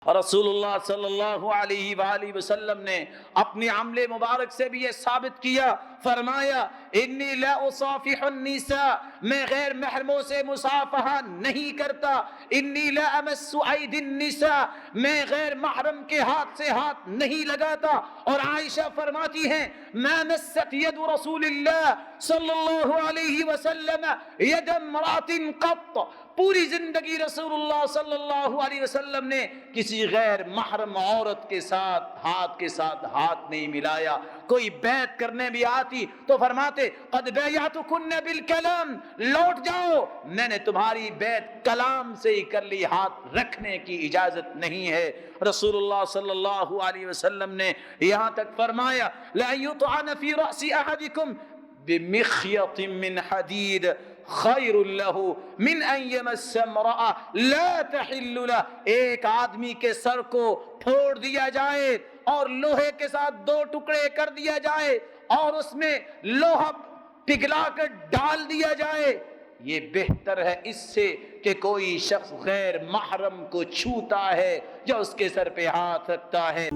رسول اللہ صلی اللہ علیہ وآلہ وسلم نے اپنی عمل مبارک سے بھی یہ ثابت کیا، فرمایا انی لا اصافح النساء، میں غیر محرموں سے مصافحہ نہیں کرتا، انی لا امس ایدی النساء، میں غیر محرم کے ہاتھ سے ہاتھ نہیں لگاتا۔ اور عائشہ فرماتی ہیں ما مست ید رسول اللہ صلی اللہ علیہ وسلم ید امرأۃ قط، پوری زندگی رسول اللہ صلی اللہ علیہ وسلم نے کسی غیر محرم عورت کے ساتھ ہاتھ نہیں ملایا۔ کوئی بیعت کرنے بھی آتی تو فرماتے قد بیعتکن بالکلام، لوٹ جاؤ، میں نے تمہاری بیعت کلام سے ہی کر لی، ہاتھ رکھنے کی اجازت نہیں ہے۔ رسول اللہ صلی اللہ علیہ وسلم نے یہاں تک فرمایا لا یطعن فی رأس احدکم بمخیط من حدید خیر لہ من ان یمس امرأة لا تحل لہ، ایک آدمی کے سر کو پھوڑ دیا جائے اور لوہے کے ساتھ دو ٹکڑے کر دیا جائے اور اس میں لوہا پگھلا کر ڈال دیا جائے، یہ بہتر ہے اس سے کہ کوئی شخص غیر محرم کو چھوتا ہے یا اس کے سر پہ ہاتھ رکھتا ہے۔